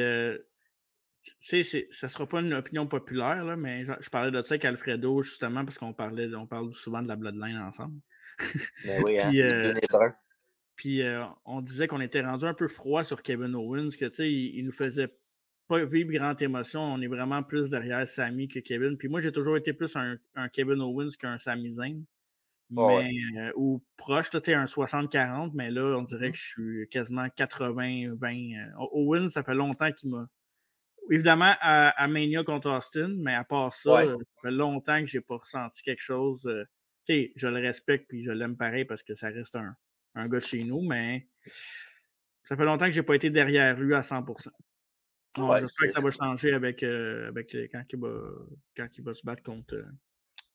tu sais, ça sera pas une opinion populaire, là, mais je parlais de ça avec Alfredo, justement, parce on parle souvent de la Bloodline ensemble. Ben oui, hein, Puis, les deux neighbors. puis on disait qu'on était rendu un peu froid sur Kevin Owens, que, tu sais, il nous faisait pas vivre grande émotion. On est vraiment plus derrière Sami que Kevin. Puis moi, j'ai toujours été plus un Kevin Owens qu'un Sami Zayn. Oh, ouais. Mais, ou proche, tu sais, un 60-40, mais là, on dirait que je suis quasiment 80-20. Owens, ça fait longtemps qu'il m'a. Évidemment, à Mania contre Austin, mais à part ça, Ouais. ça fait longtemps que j'ai pas ressenti quelque chose. Tu sais, je le respecte puis je l'aime pareil parce que ça reste un gars de chez nous, mais ça fait longtemps que j'ai pas été derrière lui à 100%. Ouais, J'espère que ça va changer avec, quand il va se battre contre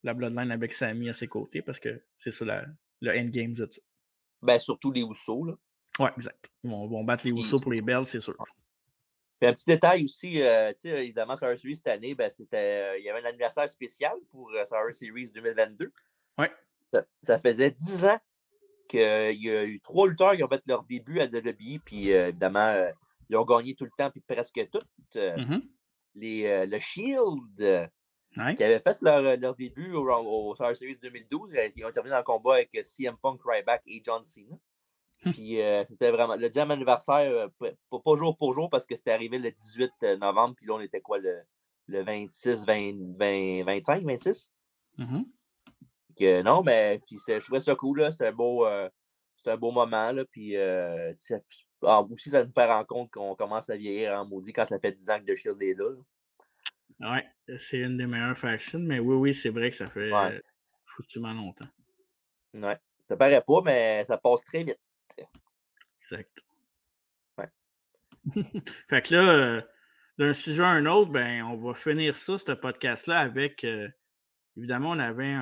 la Bloodline avec Sami à ses côtés parce que c'est ça le endgame de ça. Ben, surtout les Housseaux, là. Ouais, exact. Ils vont battre les Puis, Usos pour les belts, c'est sûr. puis un petit détail aussi, tu sais, évidemment, Survivor Series cette année, ben, il y avait un anniversaire spécial pour Survivor Series 2022. Ouais. Ça faisait 10 ans qu'il y a eu 3 lutteurs qui ont fait leur début à WWE, puis évidemment, ils ont gagné tout le temps, puis presque tout. Le Shield, Ouais. qui avaient fait leur début au Survivor Series 2012, ils ont terminé dans le combat avec CM Punk, Ryback et John Cena. Puis c'était vraiment le 10e anniversaire, pas jour pour jour, parce que c'était arrivé le 18 novembre, puis là, on était quoi, le 26, 25, 26? Non, mais puis je trouvais ça cool, là. C'était un beau moment, là. Puis aussi, ça nous fait rendre compte qu'on commence à vieillir en maudit quand ça fait 10 ans que The Shield est là. Ouais, c'est une des meilleures factions, mais oui, c'est vrai que ça fait Ouais. foutument longtemps. Ouais. Ça paraît pas, mais ça passe très vite. Exact. Ouais. Fait que là, d'un sujet à un autre, ben, on va finir ça, ce podcast-là, avec évidemment, on avait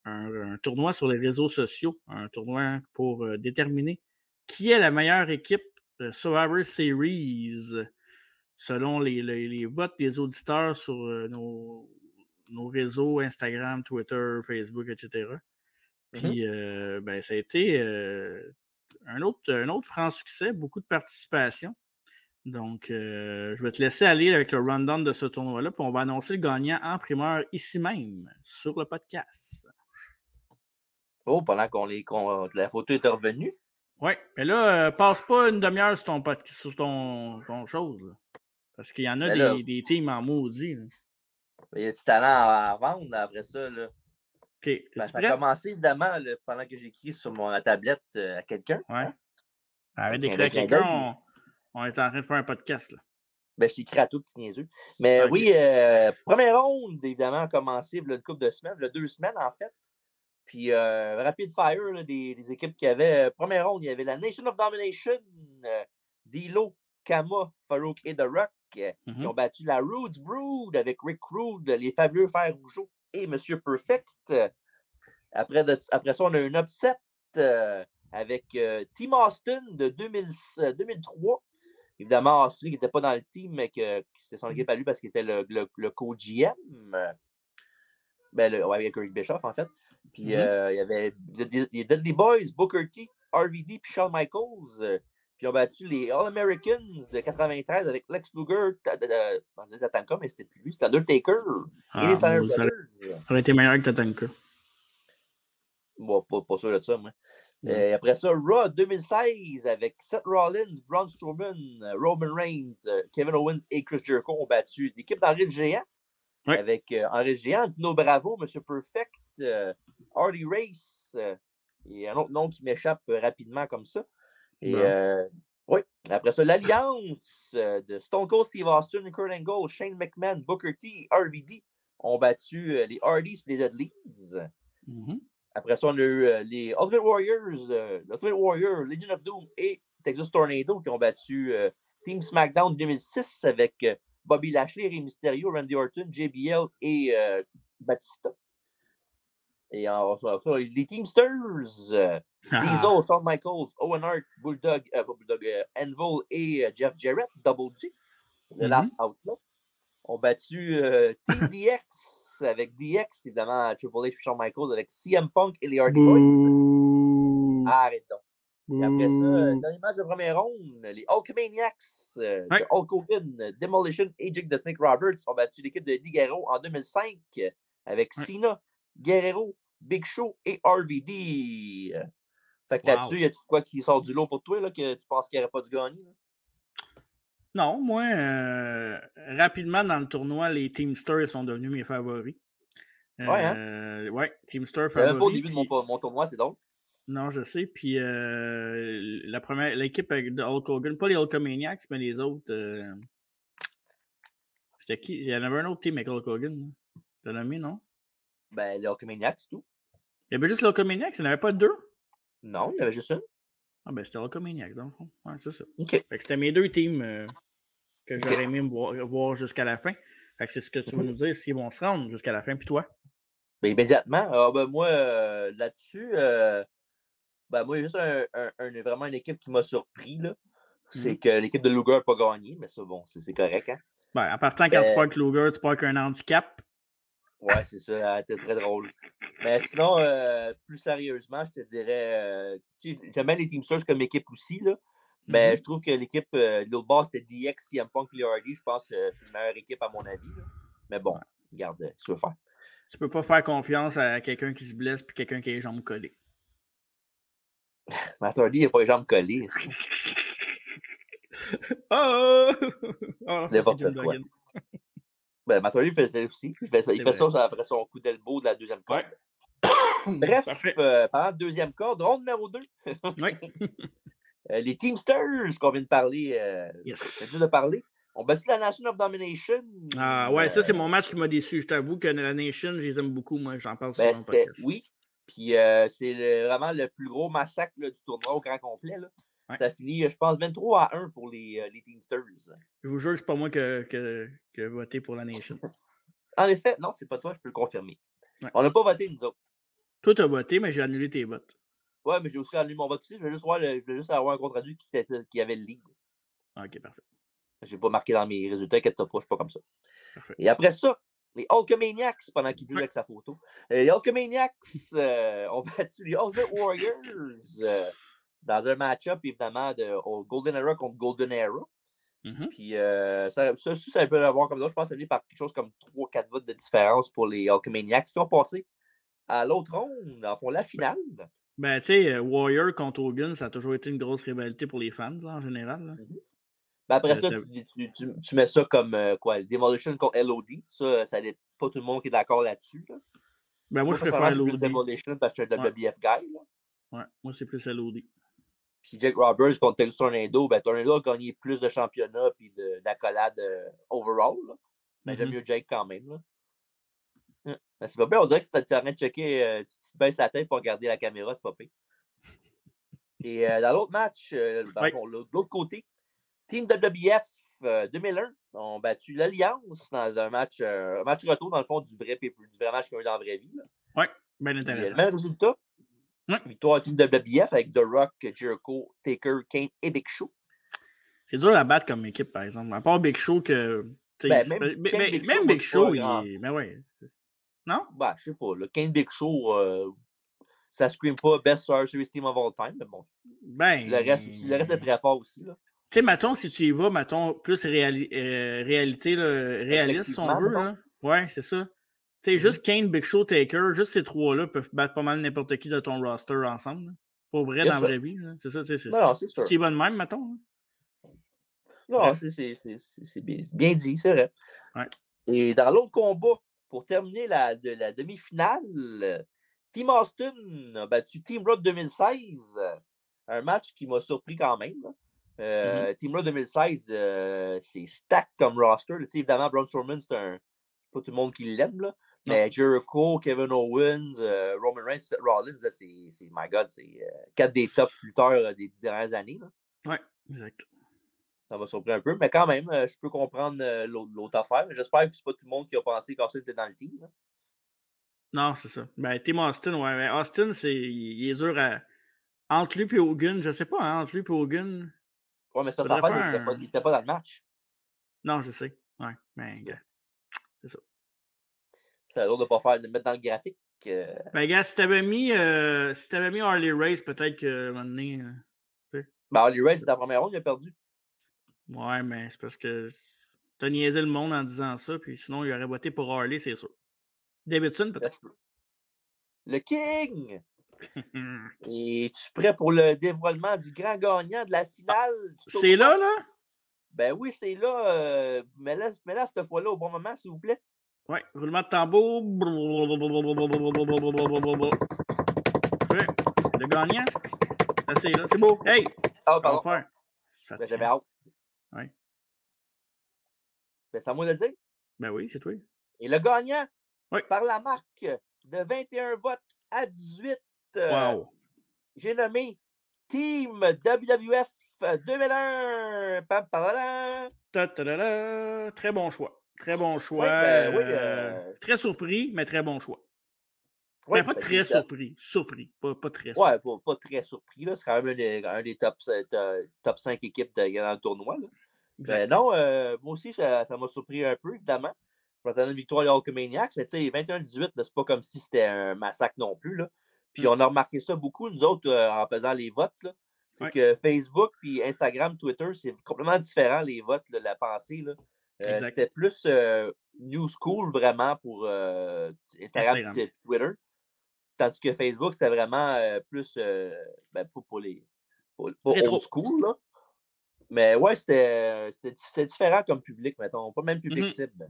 un tournoi sur les réseaux sociaux, un tournoi pour déterminer qui est la meilleure équipe de Survivor Series selon les votes des auditeurs sur nos réseaux Instagram, Twitter, Facebook, etc. Puis, ben, ça a été un autre franc succès, beaucoup de participation. Donc, je vais te laisser aller avec le rundown de ce tournoi-là, puis on va annoncer le gagnant en primeur ici même, sur le podcast. Oh, pendant la photo est revenue. Oui, mais là, passe pas une demi-heure sur ton chose, là, parce qu'il y en a des teams en maudit. Là. Il y a du talent à vendre là, après ça. Là. OK, t'es-tu ça a prête? commencé évidemment là, pendant que j'écris sur ma tablette à quelqu'un. Ouais. Hein? Arrête d'écrire à quelqu'un, on est en train de faire un podcast. Là. Ben, je t'écris à tout, petit niaiseux. Mais Okay. oui, première ronde, évidemment, a commencé il y a une couple de semaines, 2 semaines en fait. Puis Rapid Fire, là, des équipes qui avaient. Première ronde, il y avait la Nation of Domination, D'Lo, Kama, Farouk et The Rock, qui ont battu la Roots Brood avec Rick Rude, les fabuleux Frères Rougeau et Monsieur Perfect. Après ça, on a un upset avec Team Austin de 2003. Évidemment, Austin qui n'était pas dans le team, mais c'était son équipe à lui parce qu'il était le co-GM. Avec Eric Bischoff, en fait. Puis il y avait les Dudley Boys, Booker T, RVD, puis Shawn Michaels. Puis ils ont battu les All-Americans de 93 avec Lex Luger, Tatanka, mais c'était plus lui, c'était Undertaker. Et les Steiner Brothers. Ça aurait été meilleur que Tatanka. Bon, pas sûr de ça, moi. Et après ça, Raw 2016 avec Seth Rollins, Braun Strowman, Roman Reigns, Kevin Owens et Chris Jericho ont battu l'équipe d'Henri le Géant. Oui. Avec Henri le Géant, Dino Bravo, Monsieur Perfect, Hardy Race Et un autre nom qui m'échappe rapidement comme ça. Et Bon. oui, après ça, l'alliance de Stone Cold Steve Austin, Kurt Angle, Shane McMahon, Booker T et RVD ont battu les Hardys et les Dudleys. Après ça, on a eu les Ultimate Warriors, Legion of Doom et Texas Tornado qui ont battu Team SmackDown 2006 avec Bobby Lashley, Rey Mysterio, Randy Orton, JBL et Batista. Et les Teamsters, Diesel, Shawn Michaels, Owen Hart, Bulldog, Anvil et Jeff Jarrett, Double G, The Last Outlaw, ont battu Team DX avec DX, évidemment, Triple H et Shawn Michaels avec CM Punk et les Hardy Boys. Arrête donc. Et après ça, dernier match de première ronde, les Hulkamaniacs de Hulk Hogan, Demolition et Jake the Snake Roberts ont battu l'équipe de Eddie Guerrero en 2005 avec Cena, Guerrero, Big Show et RVD. Fait que là-dessus, y a-tu quoi qui sort du lot pour toi là, que tu penses qu'il n'aurait pas dû gagner? Là? Non, moi, rapidement dans le tournoi, les Teamsters sont devenus mes favoris. Ouais, Teamsters favoris. Même pas au début de mon tournoi, c'est donc. Non, je sais. Puis l'équipe de Hulk Hogan, pas les Hulkamaniacs, mais les autres. C'était qui? Il y en avait un autre team avec Hulk Hogan. T'as nommé, non? Ben, les Hulkamaniacs, c'est tout. Il y avait juste les Hulkamaniacs, il n'y en avait pas deux? Non, il y en avait juste une. Ah, ben, c'était Hulkamaniacs, dans le fond. Ouais, c'est ça. OK. Fait que c'était mes deux teams que j'aurais aimé voir jusqu'à la fin. Fait que c'est ce que tu veux nous dire, s'ils vont se rendre jusqu'à la fin. Puis toi? Ben, immédiatement. Moi, là-dessus, moi, il y a juste vraiment une équipe qui m'a surpris, là. C'est que l'équipe de Luger n'a pas gagné, mais ça, bon, c'est correct, hein. Ben, en partant, quand tu parques Luger, tu parques un handicap. Ouais, c'est ça, c'était très drôle. Mais sinon, plus sérieusement, je te dirais, j'aime bien les Teamsters comme équipe aussi, là. Mais je trouve que l'équipe, l'autre base, c'était DX, CM Punk, les Hardy. Je pense que c'est une meilleure équipe à mon avis, là. Mais bon, regarde, ce que tu veux faire. Tu peux pas faire confiance à quelqu'un qui se blesse puis quelqu'un qui a les jambes collées. Matt Hardy, il n'a pas les jambes collées. Oh! N'importe quoi. Ben, Matt Hardy fait ça aussi. Il fait ça après son coup d'elbow de la deuxième corde. Bref, pendant la deuxième corde, ronde numéro 2. Les Teamsters qu'on vient de parler, on battu la Nation of Domination. Ah ouais, ça c'est mon match qui m'a déçu. Je t'avoue que la Nation, je les aime beaucoup. Moi, j'en parle souvent dans le podcast. Oui, puis c'est vraiment le plus gros massacre là, du tournoi au grand complet. Là. Ouais. Ça finit, je pense, 23-1 pour les Teamsters. Je vous jure que c'est pas moi qui ai voté pour la Nation. En effet, non, c'est pas toi, je peux le confirmer. Ouais. On n'a pas voté, nous autres. Toi, tu as voté, mais j'ai annulé tes votes. Ouais, mais j'ai aussi annulé mon vote aussi. Je veux juste avoir un compte-rendu qui avait le lead. Ok, parfait. Je n'ai pas marqué dans mes résultats, inquiète-toi pas, je ne suis pas comme ça. Parfait. Et après ça, les Hulkamaniacs, pendant qu'il joue avec sa photo, les Hulkamaniacs ont battu les Ultimate Warriors dans un match-up, évidemment, de Golden Era contre Golden Era. Puis ça peut l'avoir comme ça. Je pense que ça vient par quelque chose comme 3-4 votes de différence pour les Hulkamaniacs qui ont passé à l'autre ronde, en fond, la finale. Ben, tu sais, Warrior contre Hogan, ça a toujours été une grosse rivalité pour les fans, là, en général. Là. Ben après ça, tu mets ça comme quoi, Demolition contre LOD. Ça n'est pas tout le monde qui est d'accord là-dessus. Là. Ben moi, je préfère LOD. Plus Demolition parce que je suis un WBF guy. Là. Ouais, moi, c'est plus LOD. Puis Jake Roberts contre Texas Tornado, ben Tornado a gagné plus de championnats et d'accolades overall. Là. Mais j'aime mieux Jake quand même. Là. Ben, c'est pas bien, on dirait que tu arrêtes de checker, tu te baisses la tête pour regarder la caméra, c'est pas pire. Et dans l'autre match, de l'autre côté, Team WBF 2001 ont battu l'Alliance dans un match retour, dans le fond, du vrai match qu'il y a eu dans la vraie vie. Oui, bien intéressant. Le même résultat. Victoire Team WBF avec The Rock, Jericho, Taker, Kane et Big Show. C'est dur à battre comme équipe, par exemple. À part Big Show que. Même Big Show, il est. Mais ouais. Non? Ben, je sais pas. Le Kane Big Show, ça scream pas Best Survivor Series Team of All Time, mais bon. Ben, le reste est très fort aussi. Tu sais, mettons, si tu y vas, mettons, plus réalité, là, réaliste, si on veut. Là. Ouais, c'est ça. Tu sais, juste Kane, Big Show, Taker, juste ces trois-là peuvent battre pas mal n'importe qui de ton roster ensemble. Là. Pour vrai, dans la vraie vie. Là. C'est ça, c'est ça. Si tu y vas de même, mettons. Là. Non, c'est bien dit, c'est vrai. Ouais. Et dans l'autre combat, pour terminer la demi-finale, Team Austin a battu Team Raw 2016. Un match qui m'a surpris quand même. Team Raw 2016, c'est stack comme roster. Évidemment, Braun Strowman, c'est pas tout le monde qui l'aime. Là. Mais Jericho, Kevin Owens, Roman Reigns, Seth Rollins, là, c'est my God, c'est 4 des top lutteurs des dernières années. Oui, exact. Ça m'a surpris un peu, mais quand même, je peux comprendre l'autre affaire. J'espère que c'est pas tout le monde qui a pensé qu'Austin était dans le team. Là. Non, c'est ça. Ben, Team Austin, ouais. Mais Austin, il est dur à. Entre lui et Hogan, je sais pas, hein, entre lui et Hogan. Ouais, mais c'est pas ça, il était pas dans le match. Non, je sais. Ouais, mais c'est ça. C'est l'autre de mettre dans le graphique. Ben, gars, si t'avais mis Harley Race, peut-être que un moment donné. Ben, Harley Race, c'était la première ronde, il a perdu. Ouais, mais c'est parce que t'as niaisé le monde en disant ça, puis sinon, il aurait voté pour Harley, c'est sûr. Davidson, peut-être. Le King! Es-tu prêt pour le dévoilement du grand gagnant de la finale? C'est là? Ben oui, c'est là. Mais là, cette fois-là, au bon moment, s'il vous plaît. Oui, roulement de tambour. Ouais. Le gagnant. C'est là. C'est beau. Hey! Ah, pardon. Ben, j'avais hâte. Oui. Ben, c'est à moi de le dire. Ben oui, c'est toi. Et le gagnant, oui. par la marque de 21 votes à 18, wow. J'ai nommé Team WWF 2001. Très bon choix. Très bon choix. Très surpris, mais très bon choix. Mais pas très surpris. Surpris. Pas très surpris. Ouais, pas très surpris. C'est quand même un des top 5 équipes dans le tournoi. Là. Ben non, moi aussi, ça m'a surpris un peu, évidemment. Je m'attendais une victoire des Hulkamaniacs, mais tu sais, 21-18, c'est pas comme si c'était un massacre non plus. Là. Puis on a remarqué ça beaucoup, nous autres, en faisant les votes. C'est que Facebook, puis Instagram, Twitter, c'est complètement différent, les votes, là, la pensée. C'était plus new school, vraiment, pour Instagram et Twitter. Tandis que Facebook, c'était vraiment plus pas old school, là. Mais ouais, c'était différent comme public, mettons. Pas le même public cible.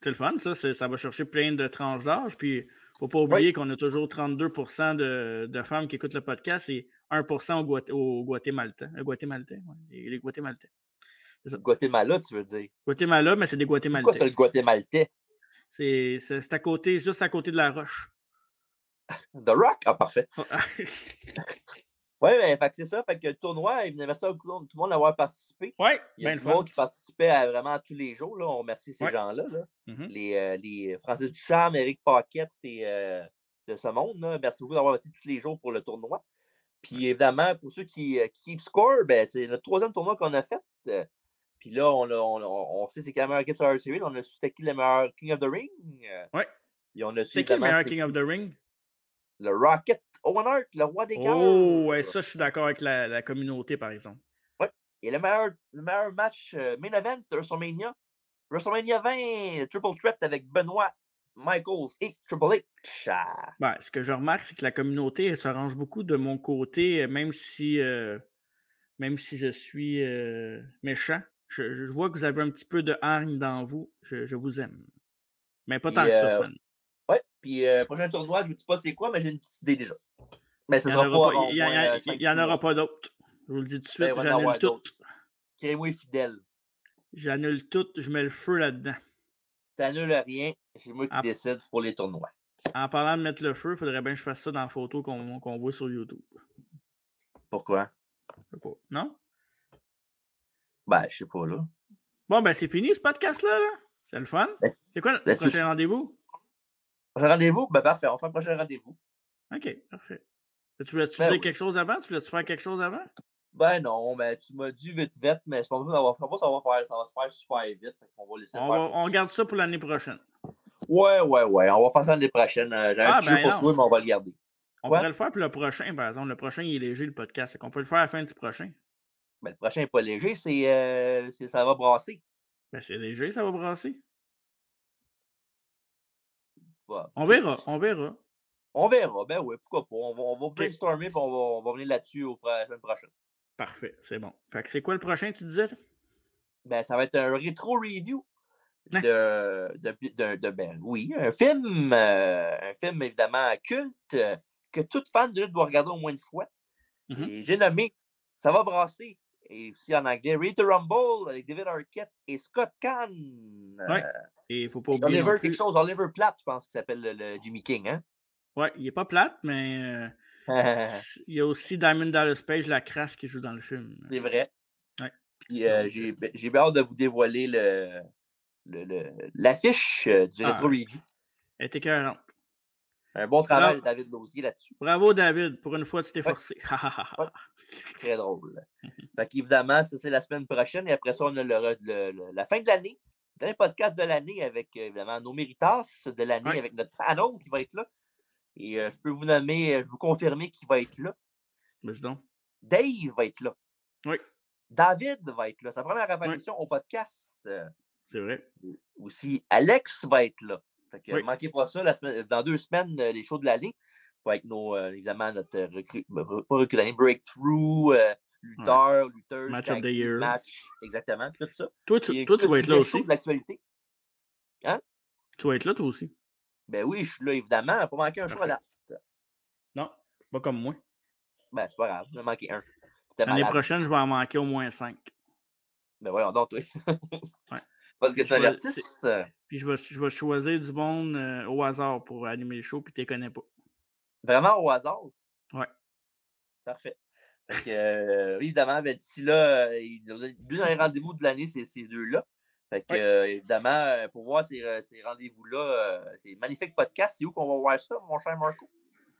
C'est le fun, ça. Ça va chercher plein de tranches d'âge. Puis, faut pas oublier qu'on a toujours 32% de femmes qui écoutent le podcast et 1% au Guatémaltais. Guatémaltais, oui. Les Guatémaltais. Guatemala, tu veux dire? Guatemala, mais c'est des Guatémaltais. Pourquoi c'est le Guatémaltais? C'est à côté, juste à côté de la roche. The Rock? Ah, parfait. Oui, mais c'est ça. Fait que le tournoi, il venait ça tout le monde à avoir participé. Oui, il y a du monde qui participait vraiment tous les jours. Là. On remercie ces gens-là. Là. Les Francis Ducharme, Éric Paquette et de ce monde. Là. Merci beaucoup d'avoir été tous les jours pour le tournoi. Puis évidemment, pour ceux qui keep score, ben, c'est notre 3e tournoi qu'on a fait. Puis là, on sait c'est qui la meilleure équipe sur la série. On a su c'était qui le meilleur King of the Ring. Oui. C'est qui le meilleur King of the Ring? Le Rocket Owen Hart, le roi des cœurs. Oh, ouais, ça, je suis d'accord avec la communauté, par exemple. Oui. Et le meilleur match main event de WrestleMania 20, Triple Threat avec Benoit, Michaels et Triple H. Ben, ce que je remarque, c'est que la communauté elle se range beaucoup de mon côté, même si je suis méchant. Je vois que vous avez un petit peu de hargne dans vous. Je vous aime. Mais pas tant que ça, fun. Oui, puis prochain tournoi, je ne vous dis pas c'est quoi, mais j'ai une petite idée déjà. Mais ce il n'y en aura pas d'autres. Je vous le dis tout de suite, j'annule tout. Créez-moi fidèle. J'annule tout, je mets le feu là-dedans. T'annules rien, c'est moi qui décide pour les tournois. En parlant de mettre le feu, il faudrait bien que je fasse ça dans la photo qu'on voit sur YouTube. Pourquoi? Je sais pas. Non? Ben, je sais pas, là. Bon, ben, c'est fini, ce podcast-là. Là. C'est le fun. C'est quoi le prochain rendez-vous? Prochain rendez-vous? Ben, parfait. On fait un prochain rendez-vous. OK, parfait. Tu voulais-tu dire quelque chose avant? Tu voulais-tu faire quelque chose avant? Ben non, ben tu m'as dit vite, mais je pense que ça va se faire super vite. On va laisser on regarde ça pour l'année prochaine. Ouais. On va faire ça l'année prochaine. J'ai un petit jeu pour toi, mais on va le garder. On pourrait le faire pour le prochain, par exemple. Le prochain, il est léger, le podcast. Fait qu'on peut le faire à la fin du prochain. Ben, le prochain n'est pas léger, ça va brasser. Ben, c'est léger, ça va brasser. Ouais. On verra. On verra, ben oui, pourquoi pas. On va brainstormer et on va venir là-dessus la semaine prochaine. Parfait, c'est bon. Fait que c'est quoi le prochain, tu disais? Ben, ça va être un rétro review oui, un film évidemment culte que tout fan de lutte doit regarder au moins une fois. Et j'ai nommé Ça va brasser. Et aussi en anglais, Ready to Rumble avec David Arquette et Scott Caan. Oui. Et il ne faut pas oublier. Oliver Platt, je pense, qui s'appelle le Jimmy King. Hein? Oui, il n'est pas plate, mais il y a aussi Diamond Dallas Page, la crasse qui joue dans le film. C'est vrai. Ouais. Puis j'ai bien hâte de vous dévoiler l'affiche du Retro Review. Elle était écœurante. Un bon travail de David Lausier là-dessus. Bravo, David. Pour une fois, tu t'es forcé. Très drôle. Fait qu'évidemment, ça, c'est la semaine prochaine. Et après ça, on a la fin de l'année. Le dernier podcast de l'année avec, évidemment, nos méritas de l'année avec notre panel qui va être là. Et je peux vous nommer, je vous confirmer qui va être là. Vas-y donc. Dave va être là. Oui. David va être là. Sa première apparition au podcast. C'est vrai. Aussi, Alex va être là. Fait que manquez pas ça dans 2 semaines, les shows de l'année. Avec évidemment, notre recrue d'année, Breakthrough, Lutteurs, Match of the Year. Match, exactement, tout ça. Toi, tu vas être là aussi. De l'actualité. Hein? Tu vas être là, toi aussi. Ben oui, je suis là, évidemment. Pas manquer un show à date. Non, pas comme moi. Ben, c'est pas grave, j'en ai manqué un. L'année prochaine, je vais en manquer au moins 5. Ben voyons donc, toi. Pas de question d'artiste. Puis je vais choisir du monde au hasard pour animer le show, puis tu les connais pas. Vraiment au hasard? Ouais. Parfait. Fait que, évidemment, d'ici là, le dernier rendez-vous de l'année, c'est ces deux-là. Fait que, évidemment, pour voir ces rendez-vous-là, c'est magnifique podcast. C'est où qu'on va voir ça, mon cher Marco?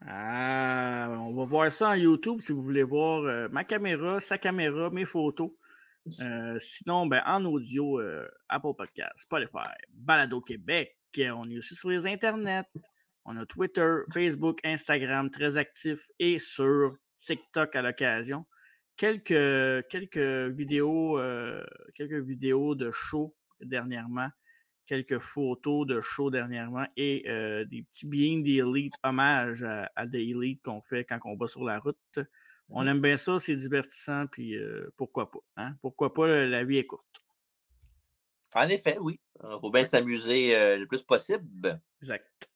On va voir ça en YouTube si vous voulez voir ma caméra, sa caméra, mes photos. Sinon, en audio, Apple Podcast, Spotify, Balado Québec. On est aussi sur les internets. On a Twitter, Facebook, Instagram, très actifs, et sur TikTok à l'occasion. Quelques vidéos de show dernièrement, quelques photos de show dernièrement et des petits Being the Elite, hommages à The Elite qu'on fait quand on va sur la route. On aime bien ça, c'est divertissant, puis pourquoi pas. Hein? Pourquoi pas, la vie est courte. En effet, oui. Il faut bien s'amuser le plus possible. Exact.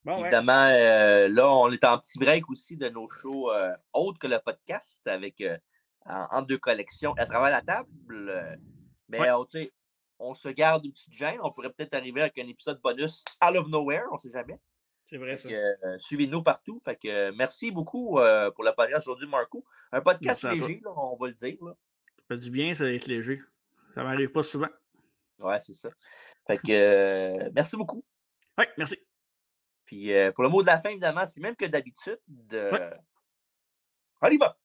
Bon, évidemment, là, on est en petit break aussi de nos shows autres que le podcast, avec en 2 collections à travers la table. Mais on se garde une petite gêne. On pourrait peut-être arriver avec un épisode bonus out of nowhere, on ne sait jamais. C'est vrai, ça. Suivez-nous partout. Fait que, merci beaucoup pour le podcast aujourd'hui, Marco. Un podcast léger, là, on va le dire. Là. Ça fait du bien, ça, d'être léger. Ça ne m'arrive pas souvent. Ouais, c'est ça. Fait que, merci beaucoup. Oui, merci. Puis, pour le mot de la fin, évidemment, c'est même que d'habitude. On y va!